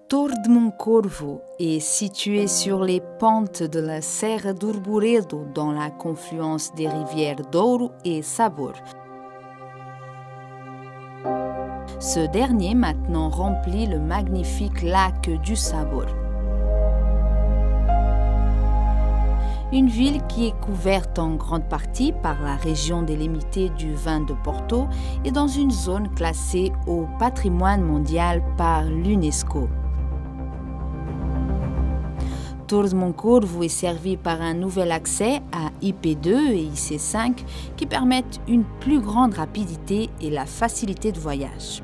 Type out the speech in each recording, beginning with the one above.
Torre de Moncorvo est situé sur les pentes de la Serra do Arvoredo dans la confluence des rivières Douro et Sabor. Ce dernier maintenant remplit le magnifique lac du Sabor. Une ville qui est couverte en grande partie par la région délimitée du vin de Porto et dans une zone classée au patrimoine mondial par l'UNESCO. Torre de Moncorvo est servie par un nouvel accès à IP2 et IC5 qui permettent une plus grande rapidité et la facilité de voyage.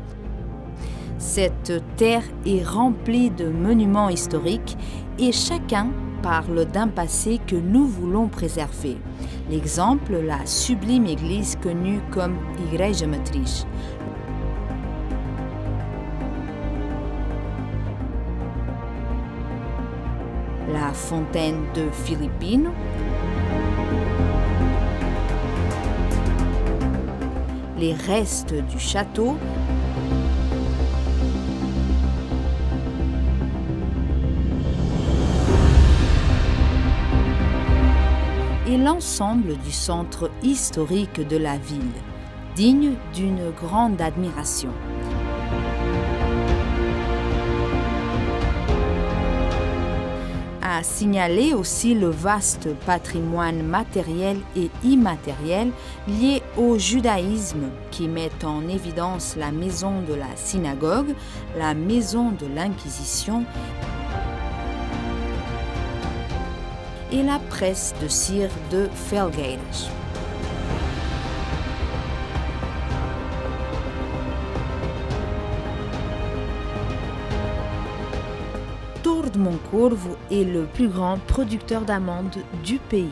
Cette terre est remplie de monuments historiques et chacun parle d'un passé que nous voulons préserver. L'exemple, la sublime église connue comme Igreja Matriz. La fontaine de Filipino, les restes du château, et l'ensemble du centre historique de la ville, digne d'une grande admiration. À signaler aussi le vaste patrimoine matériel et immatériel lié au judaïsme qui met en évidence la maison de la synagogue, la maison de l'Inquisition et la presse de cire de Felgueiras. Torre de Moncorvo est le plus grand producteur d'amandes du pays,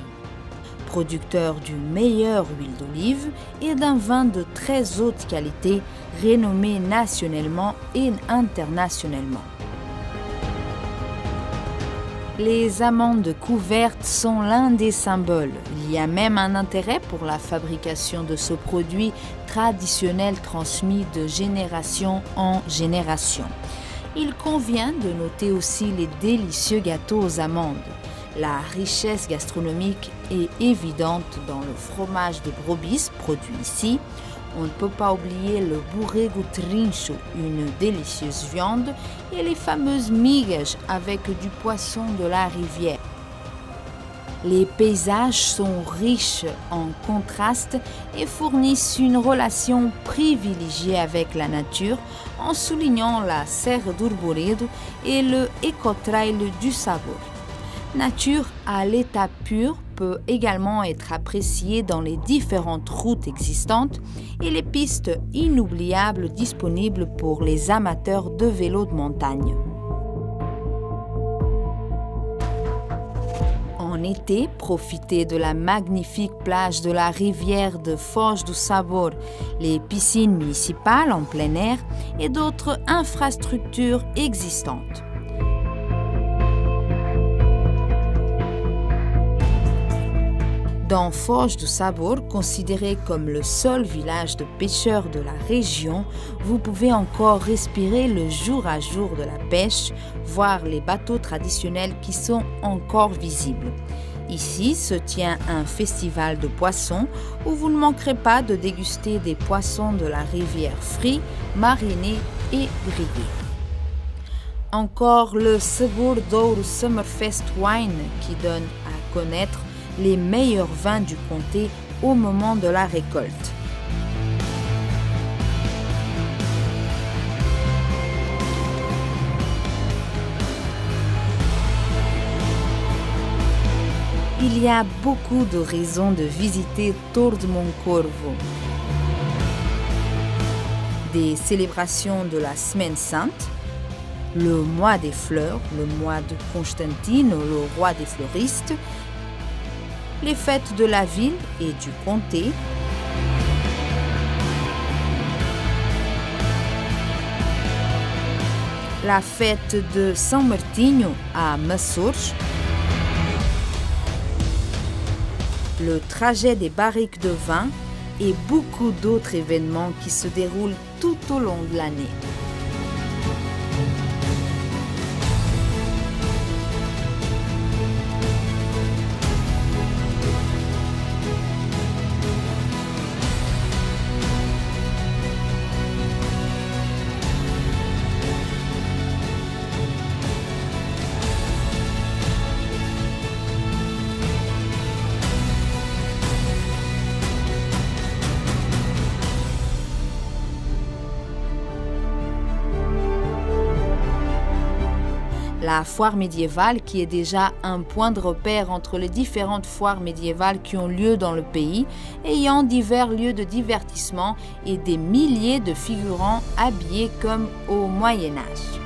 producteur du meilleur huile d'olive et d'un vin de très haute qualité renommé nationalement et internationalement. Les amandes couvertes sont l'un des symboles. Il y a même un intérêt pour la fabrication de ce produit traditionnel transmis de génération en génération. Il convient de noter aussi les délicieux gâteaux aux amandes. La richesse gastronomique est évidente dans le fromage de brebis produit ici. On ne peut pas oublier le borrego trincho, une délicieuse viande, et les fameuses migas avec du poisson de la rivière. Les paysages sont riches en contrastes et fournissent une relation privilégiée avec la nature en soulignant la Serra do Arvoredo et le Ecotrail du Sabor. Nature à l'état pur peut également être appréciée dans les différentes routes existantes et les pistes inoubliables disponibles pour les amateurs de vélo de montagne. En été, profitez de la magnifique plage de la rivière de Foz do Sabor, les piscines municipales en plein air et d'autres infrastructures existantes. Dans Foz do Sabor, considéré comme le seul village de pêcheurs de la région, vous pouvez encore respirer le jour à jour de la pêche, voir les bateaux traditionnels qui sont encore visibles. Ici se tient un festival de poissons où vous ne manquerez pas de déguster des poissons de la rivière frits, marinés et grillés. Encore le Sabor Douro Summerfest Wine qui donne à connaître les meilleurs vins du comté au moment de la récolte. Il y a beaucoup de raisons de visiter Torre de Moncorvo. Des célébrations de la Semaine Sainte, le mois des fleurs, le mois de Constantino, le roi des fleuristes, les fêtes de la ville et du comté, la fête de São Martinho à Açores, le trajet des barriques de vin et beaucoup d'autres événements qui se déroulent tout au long de l'année. La foire médiévale, qui est déjà un point de repère entre les différentes foires médiévales qui ont lieu dans le pays, ayant divers lieux de divertissement et des milliers de figurants habillés comme au Moyen Âge.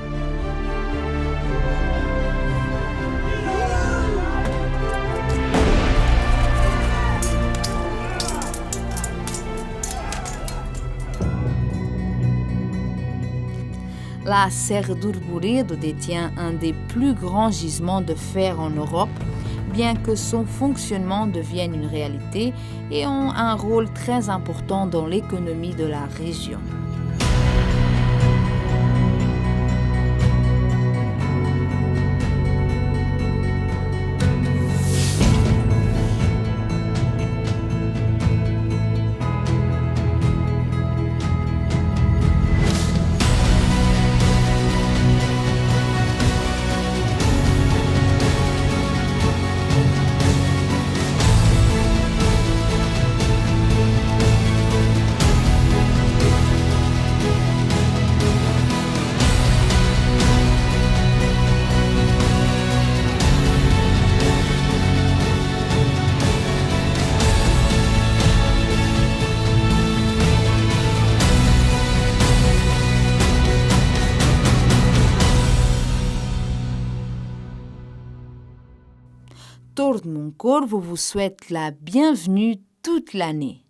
La Serre d'Urburedo détient un des plus grands gisements de fer en Europe, bien que son fonctionnement devienne une réalité et ont un rôle très important dans l'économie de la région. Tornum Corvo vous souhaite la bienvenue toute l'année.